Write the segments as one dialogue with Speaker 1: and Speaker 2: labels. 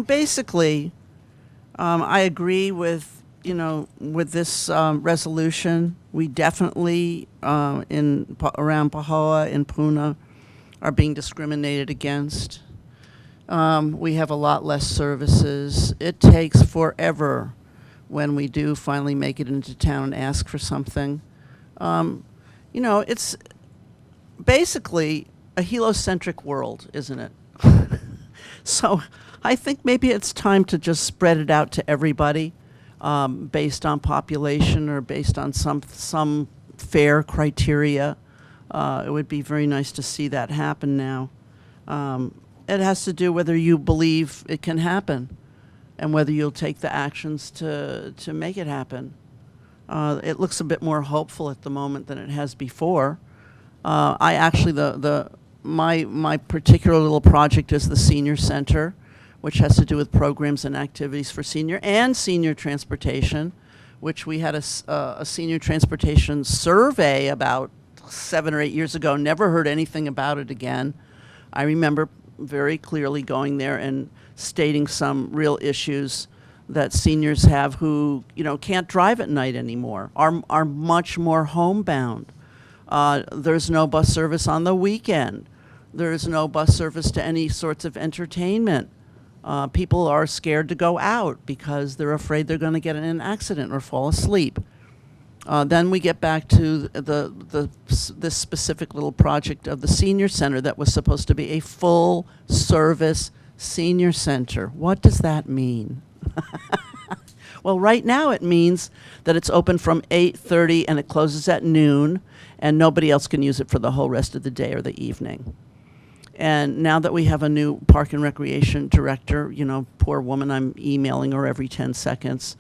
Speaker 1: Basically, I agree with, with this resolution. We definitely, around Pahoa and Puna, are being discriminated against. We have a lot less services. It takes forever when we do finally make it into town and ask for something. It's basically a heliocentric world, isn't it? So I think maybe it's time to just spread it out to everybody, based on population or based on some fair criteria. It would be very nice to see that happen now. It has to do whether you believe it can happen and whether you'll take the actions to make it happen. It looks a bit more hopeful at the moment than it has before. I actually, my particular little project is the senior center, which has to do with programs and activities for senior and senior transportation, which we had a senior transportation survey about 7 or 8 years ago. Never heard anything about it again. I remember very clearly going there and stating some real issues that seniors have who, can't drive at night anymore, are much more homebound. There's no bus service on the weekend. There's no bus service to any sorts of entertainment. People are scared to go out because they're afraid they're going to get in an accident or fall asleep. Then we get back to this specific little project of the senior center that was supposed to be a full service senior center. What does that mean? Well, right now it means that it's open from 8:30 and it closes at noon, and nobody else can use it for the whole rest of the day or the evening. And now that we have a new park and recreation director, poor woman, I'm emailing her every 10 seconds.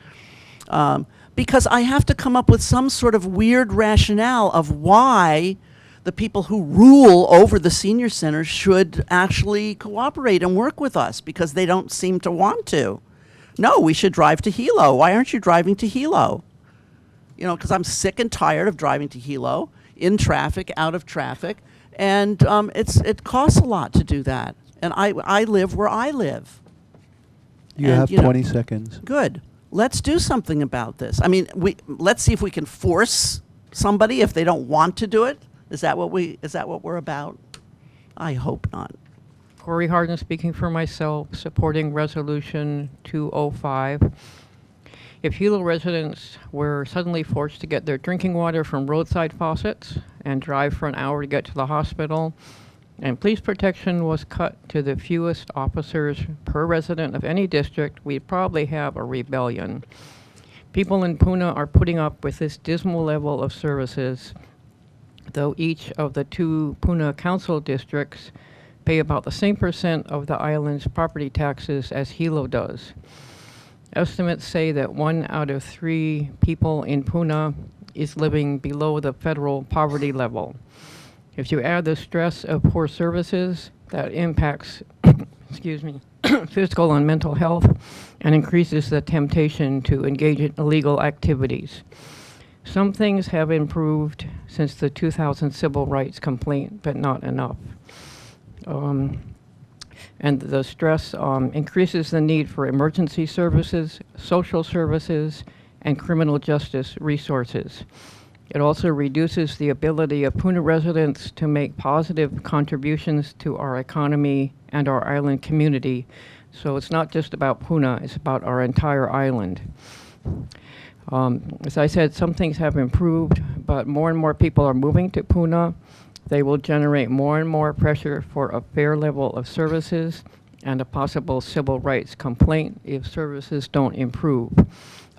Speaker 1: Because I have to come up with some sort of weird rationale of why the people who rule over the senior centers should actually cooperate and work with us, because they don't seem to want to. No, we should drive to Hilo. Why aren't you driving to Hilo? Because I'm sick and tired of driving to Hilo, in traffic, out of traffic, and it costs a lot to do that. And I live where I live.
Speaker 2: You have 20 seconds.
Speaker 1: Good. Let's do something about this. I mean, let's see if we can force somebody if they don't want to do it. Is that what we're about? I hope not.
Speaker 3: Corey Harden speaking for myself, supporting Resolution 205. If Hilo residents were suddenly forced to get their drinking water from roadside faucets and drive for an hour to get to the hospital, and police protection was cut to the fewest officers per resident of any district, we'd probably have a rebellion. People in Puna are putting up with this dismal level of services, though each of the 2 Puna council districts pay about the same % of the island's property taxes as Hilo does. Estimates say that 1 out of 3 people in Puna is living below the federal poverty level. If you add the stress of poor services, that impacts physical and mental health and increases the temptation to engage in illegal activities. Some things have improved since the 2000 civil rights complaint, but not enough. And the stress increases the need for emergency services, social services, and criminal justice resources. It also reduces the ability of Puna residents to make positive contributions to our economy and our island community. So it's not just about Puna, it's about our entire island. As I said, some things have improved, but more and more people are moving to Puna. They will generate more and more pressure for a fair level of services and a possible civil rights complaint if services don't improve.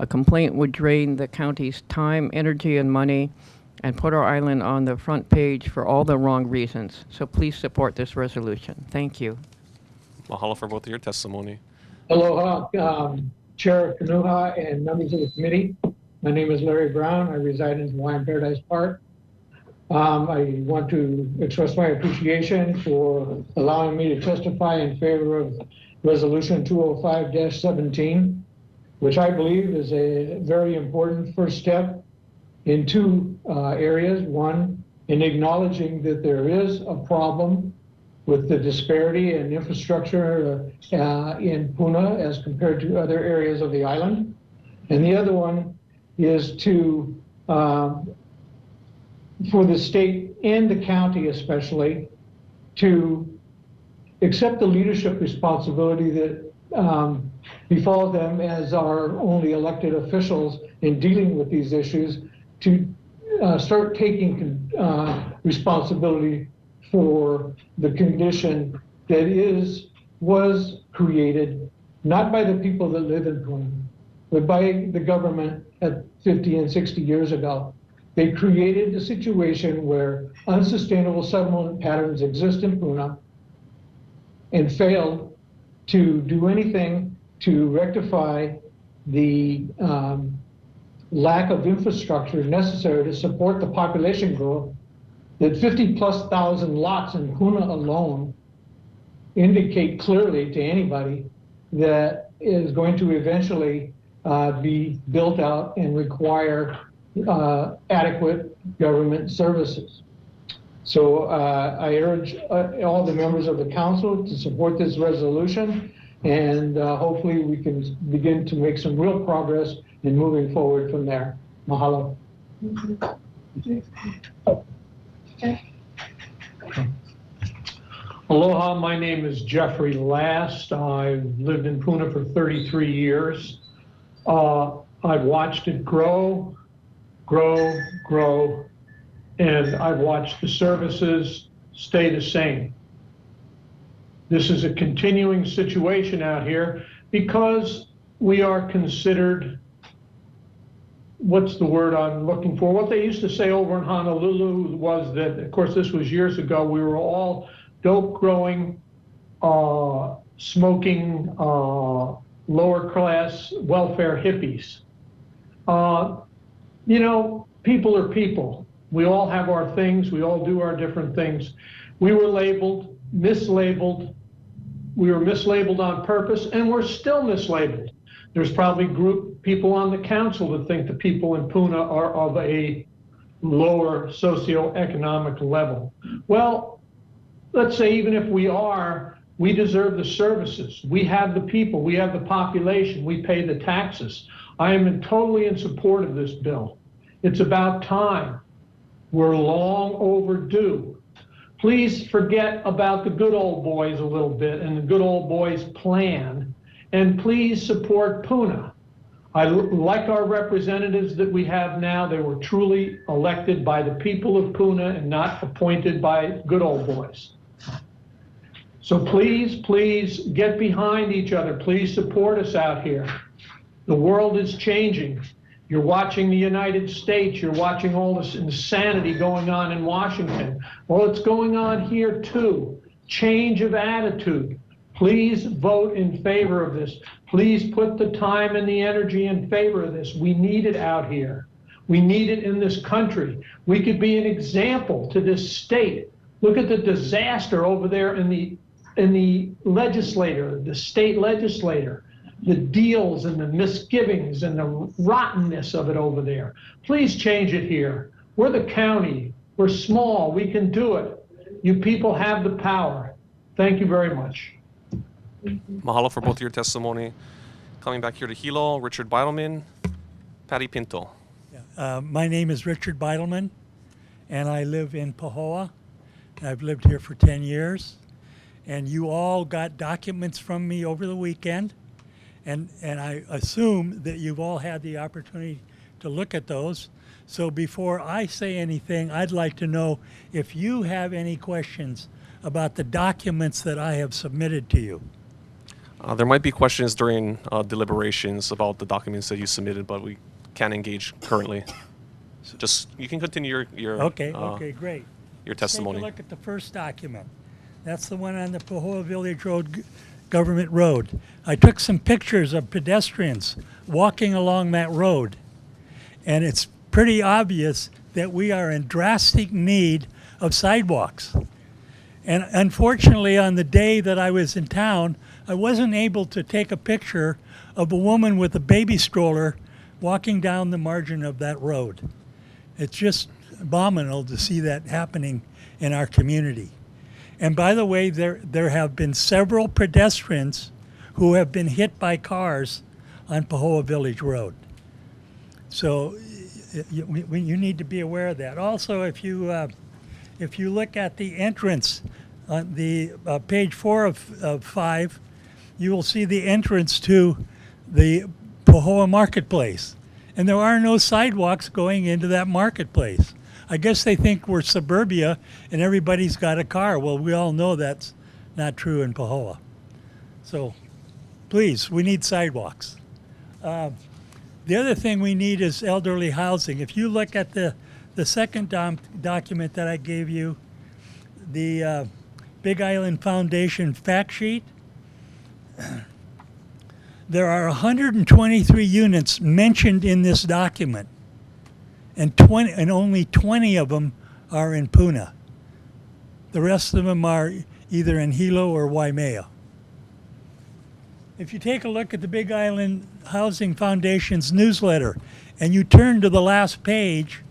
Speaker 3: A complaint would drain the county's time, energy, and money and put our island on the front page for all the wrong reasons. So please support this resolution. Thank you.
Speaker 4: Mahalo for both of your testimony.
Speaker 5: Aloha, Chair Kanuha and members of the committee. My name is Larry Brown. I reside in Hawaiian Paradise Park. I want to express my appreciation for allowing me to testify in favor of Resolution 205-17, which I believe is a very important first step in 2 areas. One, in acknowledging that there is a problem with the disparity in infrastructure in Puna as compared to other areas of the island. And the other one is to, for the state and the county especially, to accept the leadership responsibility that befall them as our only elected officials in dealing with these issues, to start taking responsibility for the condition that was created not by the people that live in Puna, but by the government at 50 and 60 years ago. They created a situation where unsustainable settlement patterns exist in Puna and failed to do anything to rectify the lack of infrastructure necessary to support the population growth that 50,000+ lots in Puna alone indicate clearly to anybody that is going to eventually be built out and require adequate government services. So I urge all the members of the council to support this resolution, and hopefully we can begin to make some real progress in moving forward from there. Mahalo.
Speaker 6: Aloha, my name is Jeffrey Last. I've lived in Puna for 33 years. I've watched it grow, and I've watched the services stay the same. This is a continuing situation out here because we are considered, what's the word I'm looking for? What they used to say over in Honolulu was that, of course, this was years ago, we were all dope growing, smoking, lower class welfare hippies. You know, people are people. We all have our things. We all do our different things. We were labeled, mislabeled. We were mislabeled on purpose, and we're still mislabeled. There's probably people on the council that think the people in Puna are of a lower socioeconomic level. Well, let's say even if we are, we deserve the services. We have the people, we have the population, we pay the taxes. I am totally in support of this bill. It's about time. We're long overdue. Please forget about the good old boys a little bit and the good old boys plan, and please support Puna. I like our representatives that we have now. They were truly elected by the people of Puna and not appointed by good old boys. So please, please get behind each other. Please support us out here. The world is changing. You're watching the United States. You're watching all this insanity going on in Washington. Well, it's going on here too. Change of attitude. Please vote in favor of this. Please put the time and the energy in favor of this. We need it out here. We need it in this country. We could be an example to this state. Look at the disaster over there in the legislature, the state legislature. The deals and the misgivings and the rottenness of it over there. Please change it here. We're the county. We're small. We can do it. You people have the power. Thank you very much.
Speaker 4: Mahalo for both of your testimony. Coming back here to Hilo, Richard Beidelman, Patty Pinto.
Speaker 7: My name is Richard Beidelman, and I live in Pahoa. I've lived here for 10 years. And you all got documents from me over the weekend. And I assume that you've all had the opportunity to look at those. So before I say anything, I'd like to know if you have any questions about the documents that I have submitted to you.
Speaker 4: There might be questions during deliberations about the documents that you submitted, but we can't engage currently. So just, you can continue your
Speaker 7: Okay, great.
Speaker 4: your testimony.
Speaker 7: Take a look at the first document. That's the one on the Pahoa Village Road Government Road. I took some pictures of pedestrians walking along that road, and it's pretty obvious that we are in drastic need of sidewalks. And unfortunately, on the day that I was in town, I wasn't able to take a picture of a woman with a baby stroller walking down the margin of that road. It's just abominable to see that happening in our community. And by the way, there have been several pedestrians who have been hit by cars on Pahoa Village Road. So you need to be aware of that. Also, if you look at the entrance on the page 4 of 5, you will see the entrance to the Pahoa Marketplace. And there are no sidewalks going into that marketplace. I guess they think we're suburbia and everybody's got a car. Well, we all know that's not true in Pahoa. So please, we need sidewalks. The other thing we need is elderly housing. If you look at the second document that I gave you, the Big Island Foundation fact sheet, there are 123 units mentioned in this document, and only 20 of them are in Puna. The rest of them are either in Hilo or Waimea. If you take a look at the Big Island Housing Foundation's newsletter and you turn to the last page,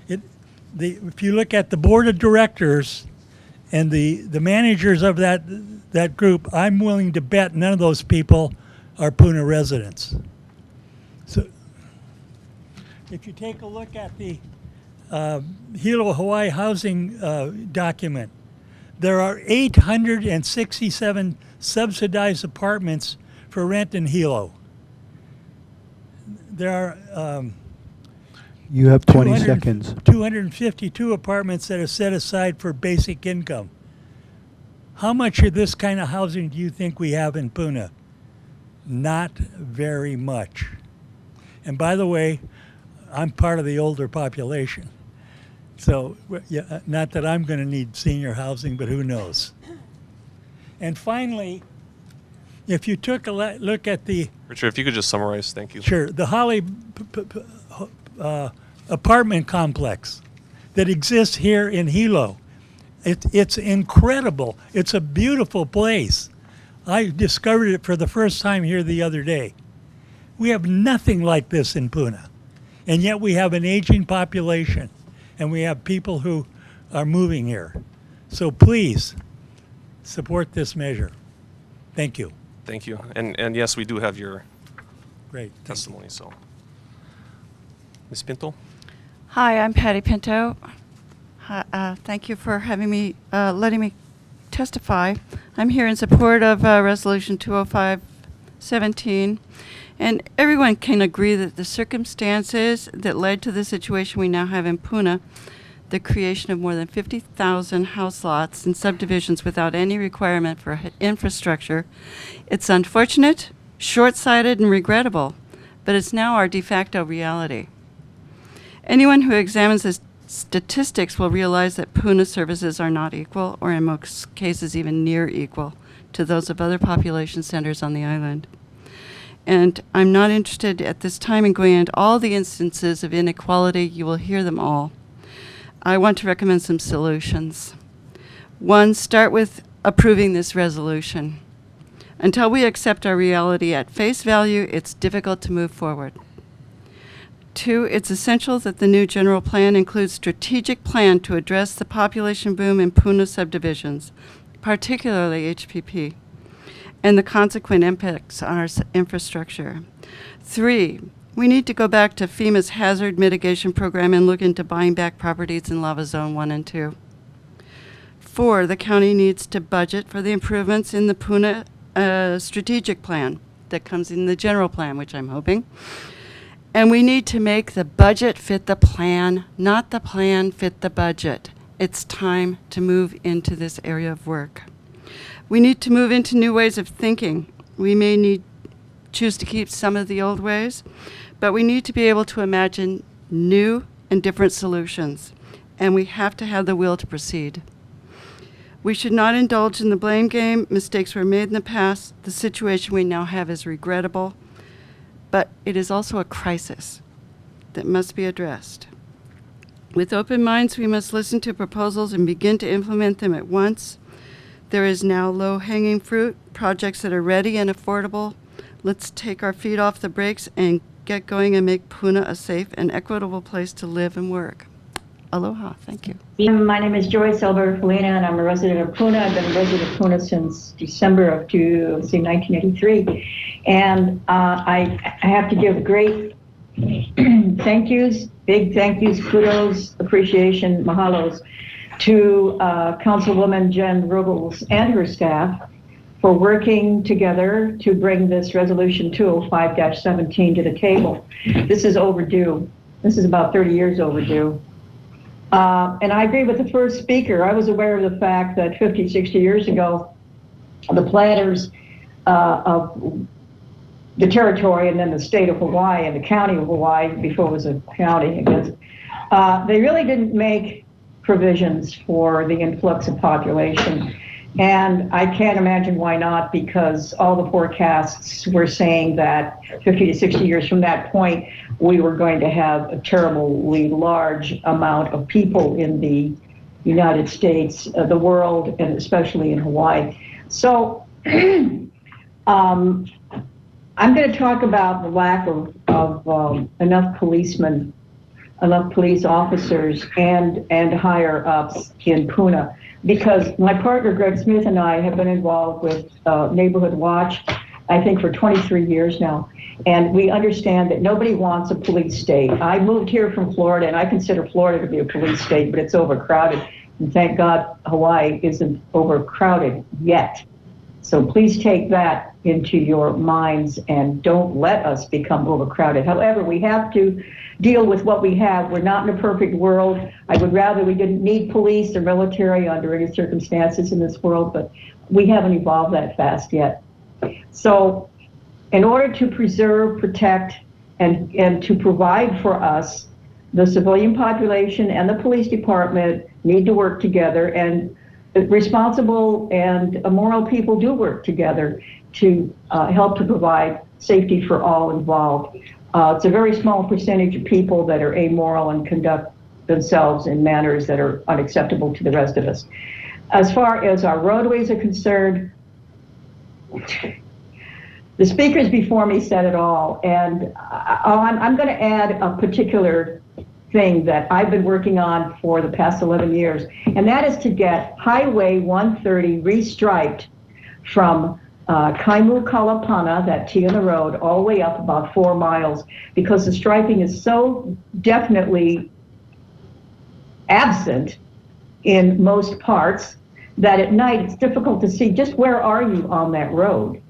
Speaker 7: if you look at the board of directors and the managers of that group, I'm willing to bet none of those people are Puna residents. So if you take a look at the Hilo, Hawaii housing document, there are 867 subsidized apartments for rent in Hilo. There are
Speaker 2: You have 20 seconds.
Speaker 7: 252 apartments that are set aside for basic income. How much of this kind of housing do you think we have in Puna? Not very much. And by the way, I'm part of the older population. So, yeah, not that I'm going to need senior housing, but who knows? And finally, if you took a look at the...
Speaker 4: Richard, if you could just summarize, thank you.
Speaker 7: Sure. The Holly apartment complex that exists here in Hilo. It's incredible. It's a beautiful place. I discovered it for the first time here the other day. We have nothing like this in Puna. And yet we have an aging population. And we have people who are moving here. So please support this measure. Thank you.
Speaker 4: Thank you. And yes, we do have your
Speaker 7: Great.
Speaker 4: testimony, so. Ms. Pinto?
Speaker 8: Hi, I'm Patty Pinto. Thank you for having me, letting me testify. I'm here in support of Resolution 205-17. And everyone can agree that the circumstances that led to the situation we now have in Puna, the creation of more than 50,000 house lots and subdivisions without any requirement for infrastructure, it's unfortunate, short-sighted, and regrettable, but it's now our de facto reality. Anyone who examines the statistics will realize that Puna services are not equal, or in most cases even near equal, to those of other population centers on the island. And I'm not interested at this time in going into all the instances of inequality. You will hear them all. I want to recommend some solutions. One, start with approving this resolution. Until we accept our reality at face value, it's difficult to move forward. Two, it's essential that the new general plan includes strategic plan to address the population boom in Puna subdivisions, particularly HPP, and the consequent impacts on our infrastructure. Three, we need to go back to FEMA's hazard mitigation program and look into buying back properties in Lava Zone 1 and 2. Four, the county needs to budget for the improvements in the Puna strategic plan that comes in the general plan, which I'm hoping. And we need to make the budget fit the plan, not the plan fit the budget. It's time to move into this area of work. We need to move into new ways of thinking. We may choose to keep some of the old ways, but we need to be able to imagine new and different solutions, and we have to have the will to proceed. We should not indulge in the blame game. Mistakes were made in the past. The situation we now have is regrettable, but it is also a crisis that must be addressed. With open minds, we must listen to proposals and begin to implement them at once. There is now low-hanging fruit, projects that are ready and affordable. Let's take our feet off the brakes and get going and make Puna a safe and equitable place to live and work. Aloha. Thank you.
Speaker 9: My name is Joyce Alberta Felina, and I'm a resident of Puna. I've been a resident of Puna since December of 1983. And I have to give great thank yous, big thank yous, kudos, appreciation, mahalos to Councilwoman Jen Ruggles and her staff for working together to bring this resolution 205-17 to the table. This is overdue. This is about 30 years overdue. And I agree with the first speaker. I was aware of the fact that 50, 60 years ago, the planners of the territory and then the state of Hawaii and the county of Hawaii, before it was a county, I guess, they really didn't make provisions for the influx of population. And I can't imagine why not, because all the forecasts were saying that 50 to 60 years from that point, we were going to have a terribly large amount of people in the United States, the world, and especially in Hawaii. So I'm going to talk about the lack of enough policemen, enough police officers, and higher ups in Puna. Because my partner, Greg Smith, and I have been involved with Neighborhood Watch, I think, for 23 years now. And we understand that nobody wants a police state. I moved here from Florida, and I consider Florida to be a police state, but it's overcrowded. And thank God Hawaii isn't overcrowded yet. So please take that into your minds and don't let us become overcrowded. However, we have to deal with what we have. We're not in a perfect world. I would rather we didn't need police or military under any circumstances in this world, but we haven't evolved that fast yet. So in order to preserve, protect, and to provide for us, the civilian population and the police department need to work together, and responsible and moral people do work together to help to provide safety for all involved. It's a very small percentage of people that are amoral and conduct themselves in manners that are unacceptable to the rest of us. As far as our roadways are concerned, the speakers before me said it all, and I'm going to add a particular thing that I've been working on for the past 11 years, and that is to get Highway 130 restriped from Kaimu Kalapana, that T on the road, all the way up about 4 miles, because the striping is so definitely absent in most parts that at night it's difficult to see just where are you on that road.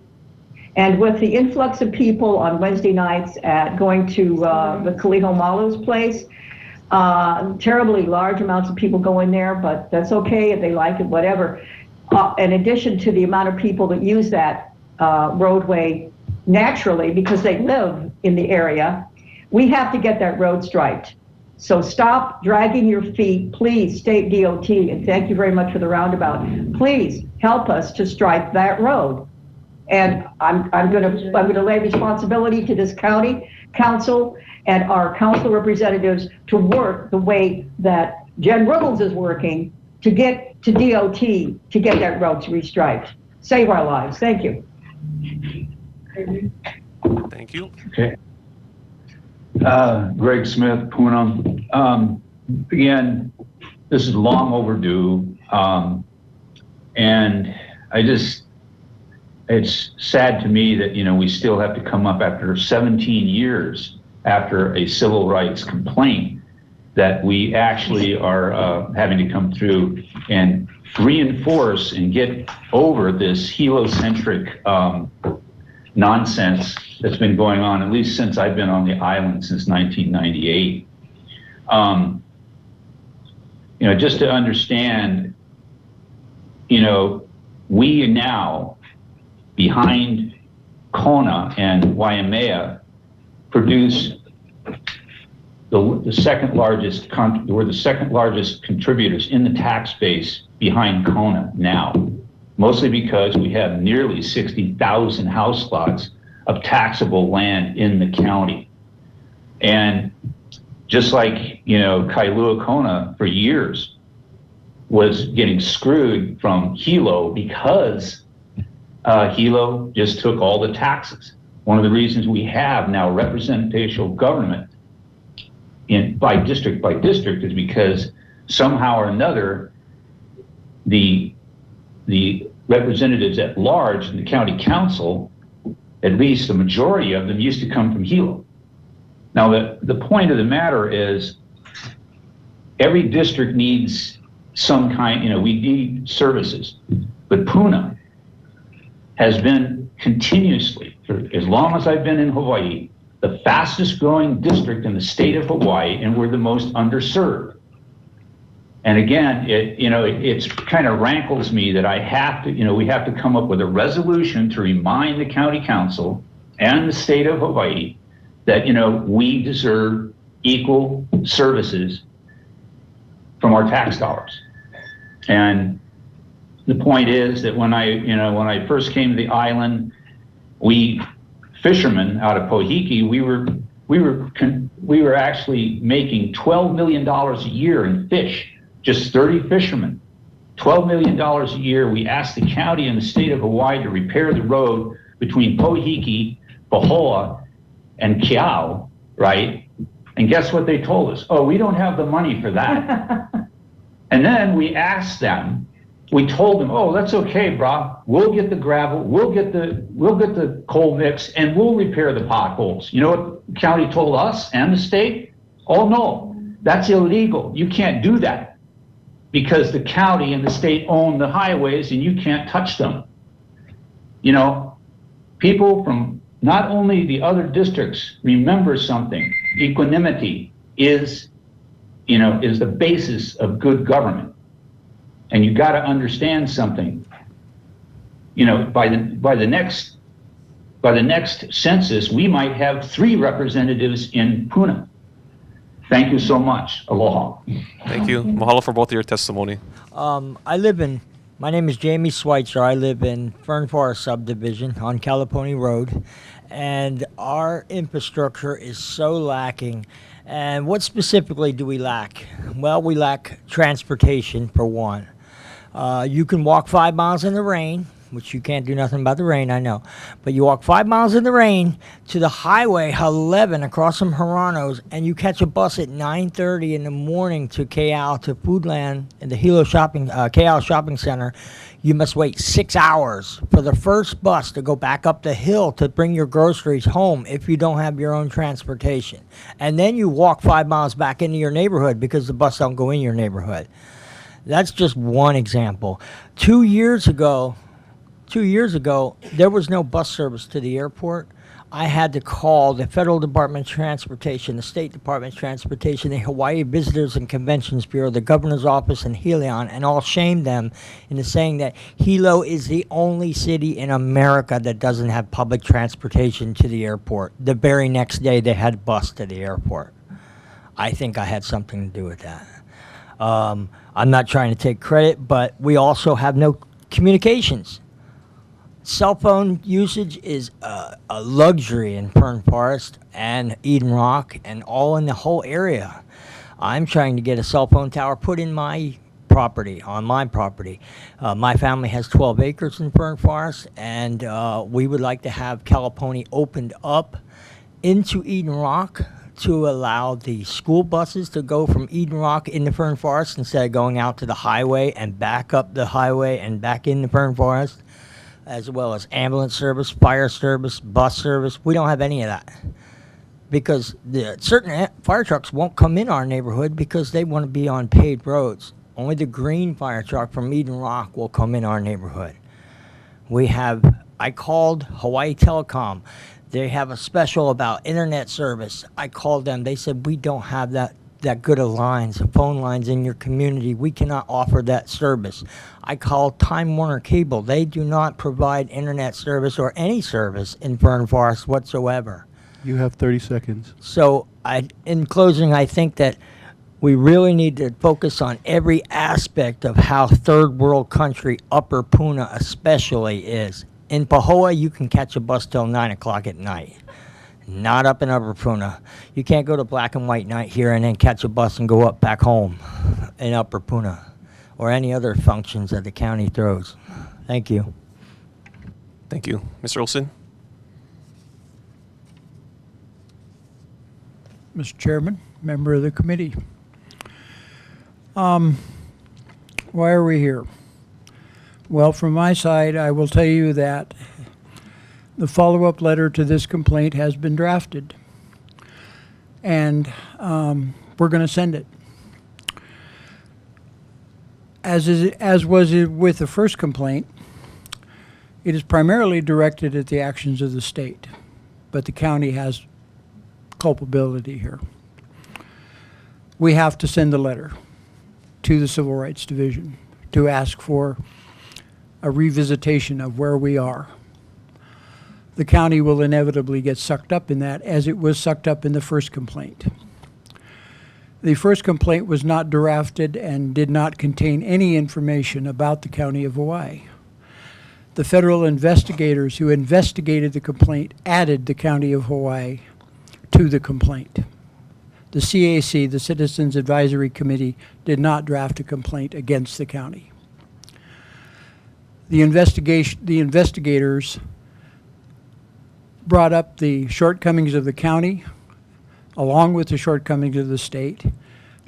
Speaker 9: And with the influx of people on Wednesday nights at going to the Kaliho Malu's place, terribly large amounts of people go in there, but that's okay if they like it, whatever. In addition to the amount of people that use that roadway naturally because they live in the area, we have to get that road striped. So stop dragging your feet, please, State DOT, and thank you very much for the roundabout. Please help us to stripe that road. And I'm going to lay responsibility to this county council and our council representatives to work the way that Jen Ruggles is working to get to DOT to get that road restriped. Save our lives. Thank you.
Speaker 4: Thank you.
Speaker 10: Okay. Greg Smith, Puna. Again, this is long overdue. And it's sad to me that, we still have to come up after 17 years after a civil rights complaint that we actually are having to come through and reinforce and get over this heliocentric nonsense that's been going on, at least since I've been on the island since 1998. Just to understand, we now, behind Kona and Waimea, produce the second largest, we're the second largest contributors in the tax base behind Kona now, mostly because we have nearly 60,000 house lots of taxable land in the county. And just like, Kailua Kona for years was getting screwed from Hilo because Hilo just took all the taxes. One of the reasons we have now representational government by district is because somehow or another, the representatives at large in the county council, at least the majority of them, used to come from Hilo. Now, the point of the matter is every district needs some kind, we need services, but Puna has been continuously, for as long as I've been in Hawaii, the fastest growing district in the state of Hawaii, and we're the most underserved. And again, it's kind of rankles me that I have to, we have to come up with a resolution to remind the county council and the state of Hawaii that, we deserve equal services from our tax dollars. And the point is that when I first came to the island, we fishermen out of Pohiki, we were actually making $12 million a year in fish. Just 30 fishermen, $12 million a year. We asked the county and the state of Hawaii to repair the road between Pohiki, Pahoa, and Keau, right? And guess what they told us? Oh, we don't have the money for that. And then we asked them, we told them, oh, that's okay, brah. We'll get the gravel, we'll get the coal mix, and we'll repair the potholes. You know what the county told us and the state? Oh no, that's illegal. You can't do that, because the county and the state own the highways and you can't touch them. People from not only the other districts remember something. Equanimity is the basis of good government. And you got to understand something. By the next census, we might have 3 representatives in Puna. Thank you so much. Aloha.
Speaker 4: Thank you. Mahalo for both of your testimony.
Speaker 11: My name is Jamie Schweitzer. I live in Fern Forest subdivision on California Road, and our infrastructure is so lacking. And what specifically do we lack? Well, we lack transportation, for one. You can walk 5 miles in the rain, which you can't do nothing about the rain, I know. But you walk 5 miles in the rain to the Highway 11 across from Haranos, and you catch a bus at 9:30 in the morning to Keau, to Foodland, in the Hilo Keau Shopping Center. You must wait 6 hours for the first bus to go back up the hill to bring your groceries home if you don't have your own transportation. And then you walk 5 miles back into your neighborhood because the bus don't go in your neighborhood. That's just one example. 2 years ago, there was no bus service to the airport. I had to call the Federal Department of Transportation, the State Department of Transportation, the Hawaii Visitors and Conventions Bureau, the Governor's Office, and Helion, and all shamed them into saying that Hilo is the only city in America that doesn't have public transportation to the airport. The very next day, they had a bus to the airport. I think I had something to do with that. I'm not trying to take credit, but we also have no communications. Cell phone usage is a luxury in Fern Forest and Eden Rock and all in the whole area. I'm trying to get a cell phone tower put in my property, on my property. My family has 12 acres in Fern Forest, and we would like to have California opened up into Eden Rock to allow the school buses to go from Eden Rock into Fern Forest instead of going out to the highway and back up the highway and back into Fern Forest, as well as ambulance service, fire service, bus service. We don't have any of that because certain fire trucks won't come in our neighborhood because they want to be on paved roads. Only the green fire truck from Eden Rock will come in our neighborhood. I called Hawaii Telecom. They have a special about internet service. I called them. They said, we don't have that good of lines, phone lines in your community. We cannot offer that service. I called Time Warner Cable. They do not provide internet service or any service in Fern Forest whatsoever.
Speaker 2: You have 30 seconds.
Speaker 11: So in closing, I think that we really need to focus on every aspect of how third world country Upper Puna especially is. In Pahoa, you can catch a bus till 9 o'clock at night. Not up in Upper Puna. You can't go to Black and White Night here and then catch a bus and go up back home in Upper Puna or any other functions that the county throws. Thank you.
Speaker 4: Thank you. Mr. Olson?
Speaker 12: Mr. Chairman, member of the committee. Why are we here? Well, from my side, I will tell you that the follow-up letter to this complaint has been drafted, and we're going to send it. As was it with the first complaint, it is primarily directed at the actions of the state, but the county has culpability here. We have to send a letter to the Civil Rights Division to ask for a revisitation of where we are. The county will inevitably get sucked up in that, as it was sucked up in the first complaint. The first complaint was not drafted and did not contain any information about the County of Hawaii. The federal investigators who investigated the complaint added the County of Hawaii to the complaint. The CAC, the Citizens Advisory Committee, did not draft a complaint against the county. The investigators brought up the shortcomings of the county along with the shortcomings of the state.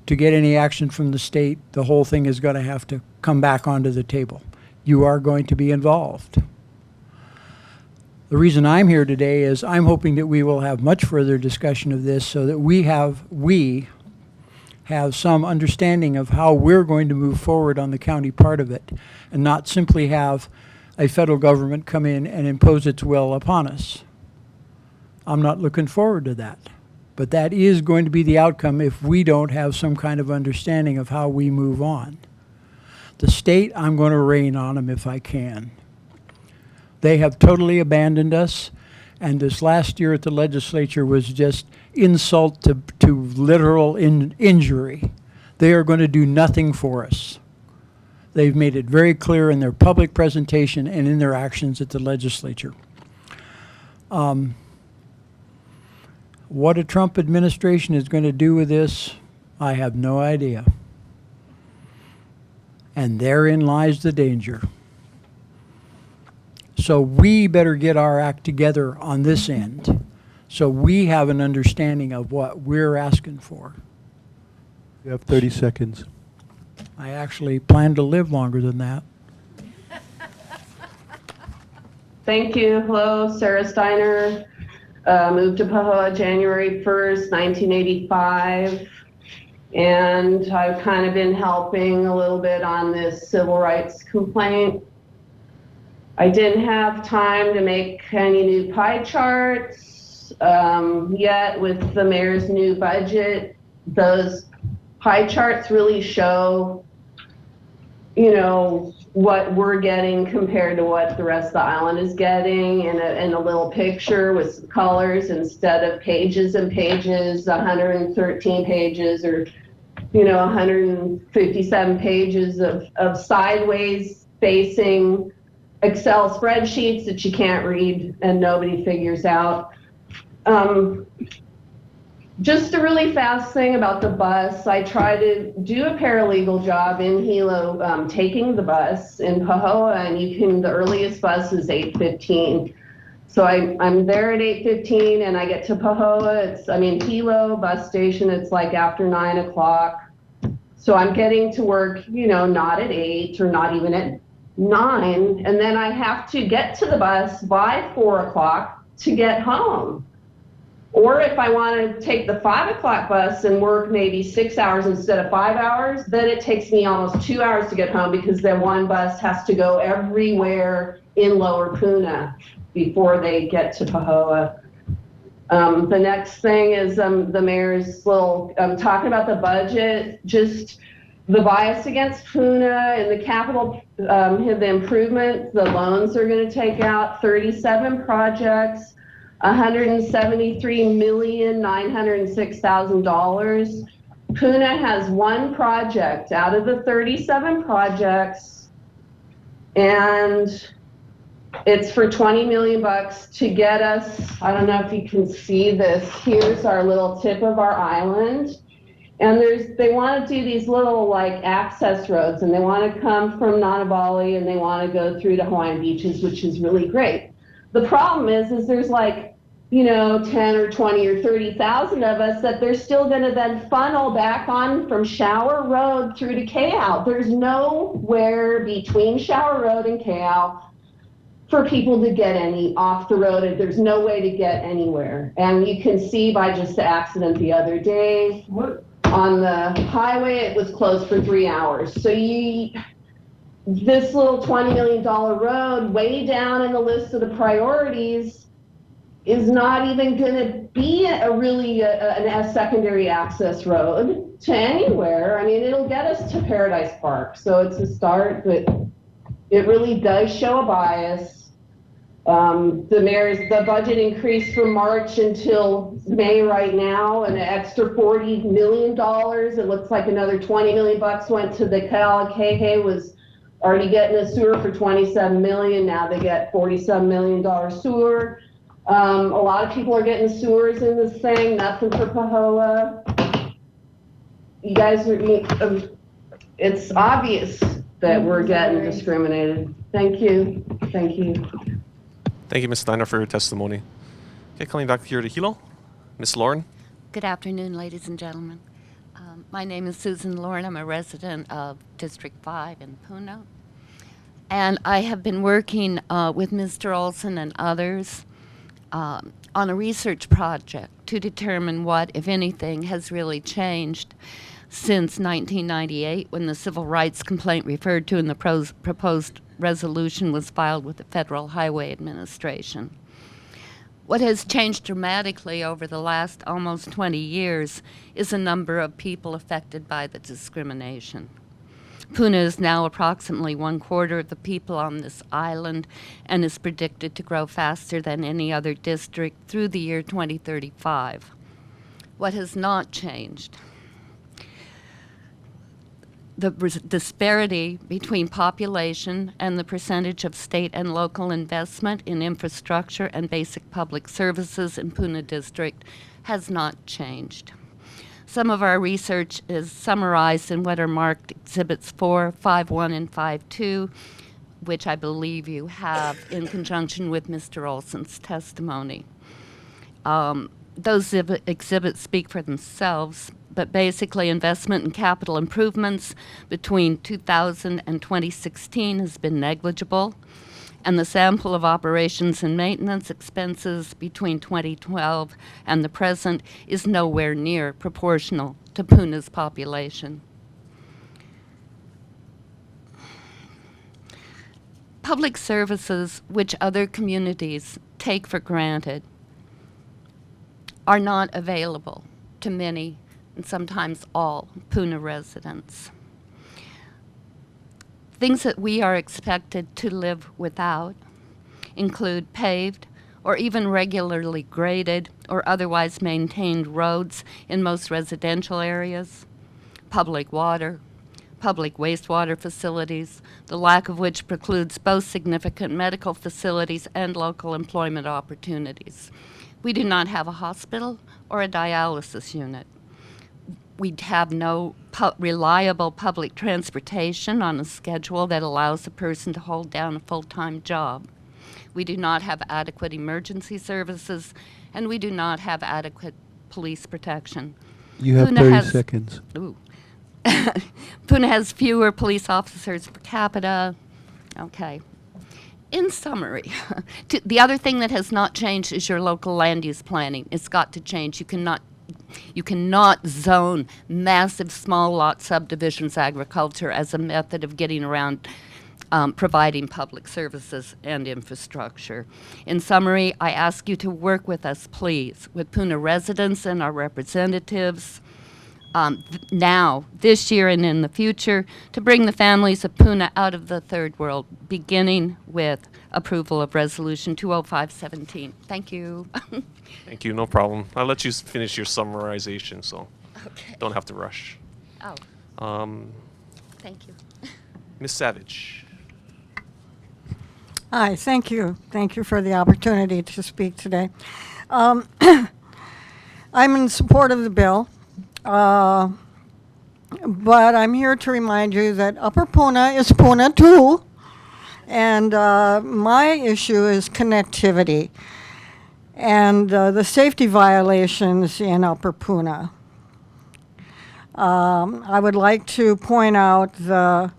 Speaker 12: To get any action from the state, the whole thing is going to have to come back onto the table. You are going to be involved. The reason I'm here today is I'm hoping that we will have much further discussion of this so that we have some understanding of how we're going to move forward on the county part of it, and not simply have a federal government come in and impose its will upon us. I'm not looking forward to that. But that is going to be the outcome if we don't have some kind of understanding of how we move on. The state, I'm going to rain on them if I can. They have totally abandoned us, and this last year at the legislature was just insult to literal injury. They are going to do nothing for us. They've made it very clear in their public presentation and in their actions at the legislature. What a Trump administration is going to do with this, I have no idea. And therein lies the danger. So we better get our act together on this end so we have an understanding of what we're asking for.
Speaker 2: You have 30 seconds.
Speaker 12: I actually plan to live longer than that.
Speaker 13: Thank you. Hello, Sarah Steiner. Moved to Pahoa January 1st, 1985. And I've kind of been helping a little bit on this civil rights complaint. I didn't have time to make any new pie charts yet with the mayor's new budget. Those pie charts really show, you know, what we're getting compared to what the rest of the island is getting in a little picture with colors instead of pages and pages, 113 pages or, you know, 157 pages of sideways facing Excel spreadsheets that you can't read and nobody figures out. Just a really fast thing about the bus. I try to do a paralegal job in Hilo, taking the bus in Pahoa, and the earliest bus is 8:15. So I'm there at 8:15 and I get to Pahoa. Hilo bus station, it's like after 9 o'clock. So I'm getting to work, you know, not at 8 or not even at 9. And then I have to get to the bus by 4 o'clock to get home. Or if I want to take the 5 o'clock bus and work maybe 6 hours instead of 5 hours, then it takes me almost 2 hours to get home because then one bus has to go everywhere in Lower Puna before they get to Pahoa. The next thing is the mayor's little, talking about the budget, just the bias against Puna and the capital, the improvement, the loans they're going to take out, 37 projects. $173,906,000. Puna has one project out of the 37 projects, and it's for $20 million to get us. I don't know if you can see this. Here's our little tip of our island, and they want to do these little like access roads, and they want to come from Nanabali and they want to go through to Hawaiian beaches, which is really great. The problem is there's like 10 or 20 or 30,000 of us, that they're still going to then funnel back on from Shower Road through to KL. There's nowhere between Shower Road and KL for people to get any off the road. There's no way to get anywhere. And you can see by just the accident the other day on the highway, it was closed for 3 hours. So this little $20 million road way down in the list of the priorities is not even going to be a secondary access road to anywhere. I mean, it'll get us to Paradise Park. So it's a start, but it really does show a bias. The budget increased from March until May right now, an extra $40 million. It looks like another $20 million went to the KH was already getting a sewer for $27 million. Now they get $47 million sewer. A lot of people are getting sewers in this thing, nothing for Pahoa. You guys it's obvious that we're getting discriminated. Thank you. Thank you.
Speaker 4: Thank you, Ms. Steiner, for your testimony. Okay, coming back here to Hilo, Ms. Lauren.
Speaker 14: Good afternoon, ladies and gentlemen. My name is Susan Lauren. I'm a resident of District 5 in Puna. And I have been working with Mr. Olson and others on a research project to determine what, if anything, has really changed since 1998, when the civil rights complaint referred to in the proposed resolution was filed with the Federal Highway Administration. What has changed dramatically over the last almost 20 years is the number of people affected by the discrimination. Puna is now approximately 1/4 of the people on this island and is predicted to grow faster than any other district through the year 2035. What has not changed? The disparity between population and the percentage of state and local investment in infrastructure and basic public services in Puna District has not changed. Some of our research is summarized in what are marked Exhibits 4, 5.1, and 5.2, which I believe you have in conjunction with Mr. Olson's testimony. Those exhibits speak for themselves, but basically investment in capital improvements between 2000 and 2016 has been negligible, and the sample of operations and maintenance expenses between 2012 and the present is nowhere near proportional to Puna's population. Public services, which other communities take for granted, are not available to many and sometimes all Puna residents. Things that we are expected to live without include paved or even regularly graded or otherwise maintained roads in most residential areas, public water, public wastewater facilities, the lack of which precludes both significant medical facilities and local employment opportunities. We do not have a hospital or a dialysis unit. We have no reliable public transportation on a schedule that allows a person to hold down a full-time job. We do not have adequate emergency services, and we do not have adequate police protection.
Speaker 2: You have
Speaker 14: Puna
Speaker 2: 30 seconds.
Speaker 14: Ooh. Puna has fewer police officers per capita. Okay. In summary, the other thing that has not changed is your local land use planning. It's got to change. You cannot zone massive small lot subdivisions agriculture as a method of getting around providing public services and infrastructure. In summary, I ask you to work with us, please, with Puna residents and our representatives, now, this year and in the future, to bring the families of Puna out of the third world, beginning with approval of Resolution 20517. Thank you.
Speaker 4: Thank you, no problem. I'll let you finish your summarization, so don't have to rush.
Speaker 14: Oh. Thank you.
Speaker 4: Ms. Savage.
Speaker 15: Hi, thank you. Thank you for the opportunity to speak today. I'm in support of the bill. But I'm here to remind you that Upper Puna is Puna too, and my issue is connectivity. and the safety violations in Upper Puna. I would like to point out the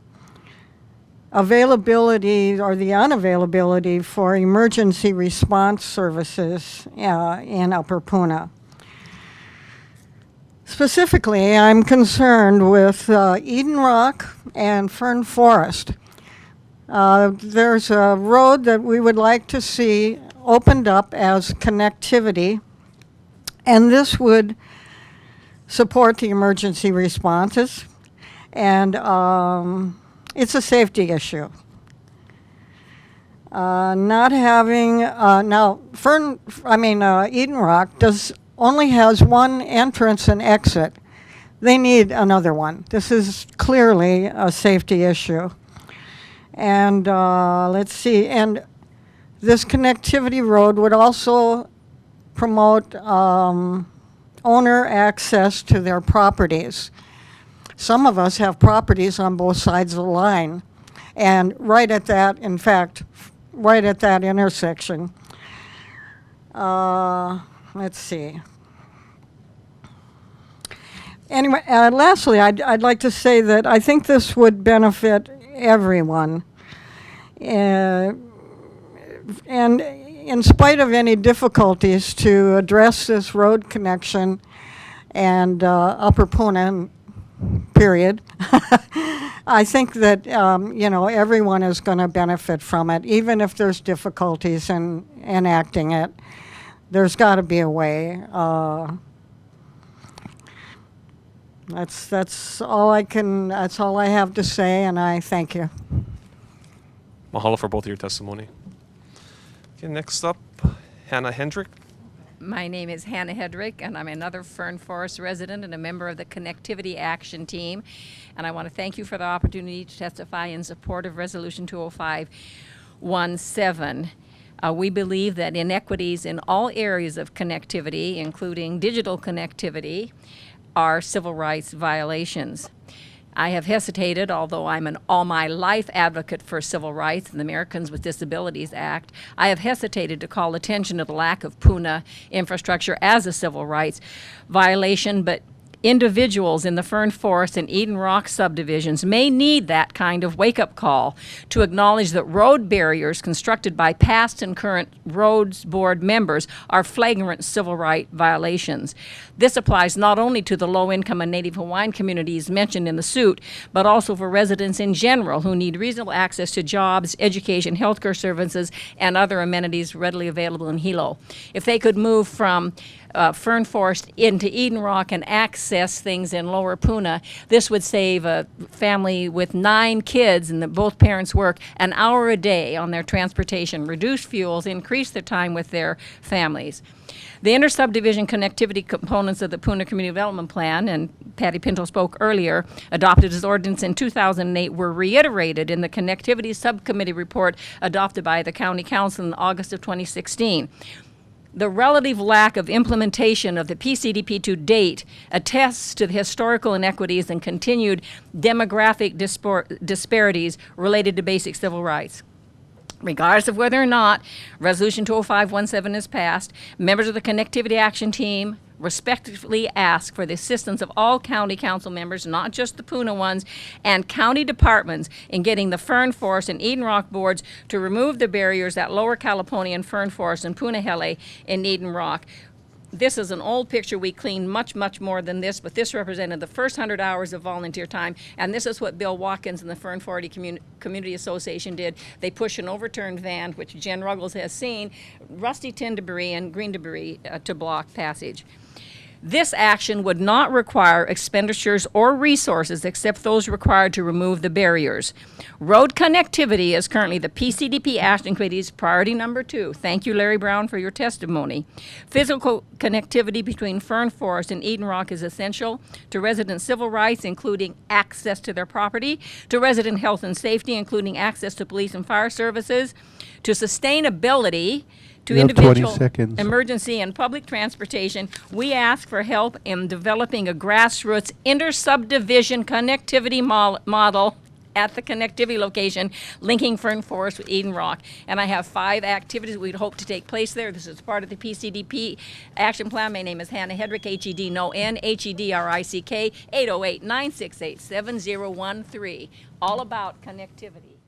Speaker 15: availability or the unavailability for emergency response services in Upper Puna. Specifically, I'm concerned with Eden Rock and Fern Forest. There's a road that we would like to see opened up as connectivity, and this would support the emergency responses, and it's a safety issue. Not having now Eden Rock only has one entrance and exit. They need another one. This is clearly a safety issue. And let's see, and this connectivity road would also promote owner access to their properties. Some of us have properties on both sides of the line, and right at that intersection. Let's see. Anyway, lastly, I'd like to say that I think this would benefit everyone. And in spite of any difficulties to address this road connection and Upper Puna, period, I think that everyone is going to benefit from it, even if there's difficulties in enacting it. There's got to be a way. That's all I have to say, and I thank you.
Speaker 4: Mahalo for both of your testimony. Okay, next up, Hannah Hendrick.
Speaker 16: My name is Hannah Hedrick, and I'm another Fern Forest resident and a member of the Connectivity Action Team. And I want to thank you for the opportunity to testify in support of Resolution 205-17. We believe that inequities in all areas of connectivity, including digital connectivity, are civil rights violations. I have hesitated, although I'm an all-my-life advocate for civil rights and the Americans with Disabilities Act, I have hesitated to call attention to the lack of Puna infrastructure as a civil rights violation, but individuals in the Fern Forest and Eden Rock subdivisions may need that kind of wake-up call to acknowledge that road barriers constructed by past and current roads board members are flagrant civil rights violations. This applies not only to the low-income and Native Hawaiian communities mentioned in the suit, but also for residents in general who need reasonable access to jobs, education, healthcare services, and other amenities readily available in Hilo. If they could move from Fern Forest into Eden Rock and access things in Lower Puna, this would save a family with 9 kids and both parents work an hour a day on their transportation, reduce fuels, increase their time with their families. The inter-subdivision connectivity components of the Puna Community Development Plan, and Patty Pinto spoke earlier, adopted as ordinance in 2008, were reiterated in the Connectivity Subcommittee report adopted by the County Council in August of 2016. The relative lack of implementation of the PCDP to date attests to the historical inequities and continued demographic disparities related to basic civil rights. Regardless of whether or not Resolution 205-17 is passed, members of the Connectivity Action Team respectively ask for the assistance of all county council members, not just the Puna ones, and county departments in getting the Fern Forest and Eden Rock boards to remove the barriers at Lower Caliponia and Fern Forest and Punahele in Eden Rock. This is an old picture. We cleaned much, much more than this, but this represented the first 100 hours of volunteer time, and this is what Bill Watkins and the Fern Forest Community Association did. They pushed an overturned van, which Jen Ruggles has seen, rusty tin debris and green debris to block passage. This action would not require expenditures or resources except those required to remove the barriers. Road connectivity is currently the PCDP Action Committee's priority number 2. Thank you, Larry Brown, for your testimony. Physical connectivity between Fern Forest and Eden Rock is essential to resident civil rights, including access to their property, to resident health and safety, including access to police and fire services, to sustainability, to individual emergency and public transportation. We ask for help in developing a grassroots inter-subdivision connectivity model at the connectivity location linking Fern Forest with Eden Rock. And I have 5 activities we'd hope to take place there. This is part of the PCDP action plan. My name is Hannah Hedrick, H-E-D, no N, H-E-D-R-I-C-K, 808-968-7013. All about connectivity.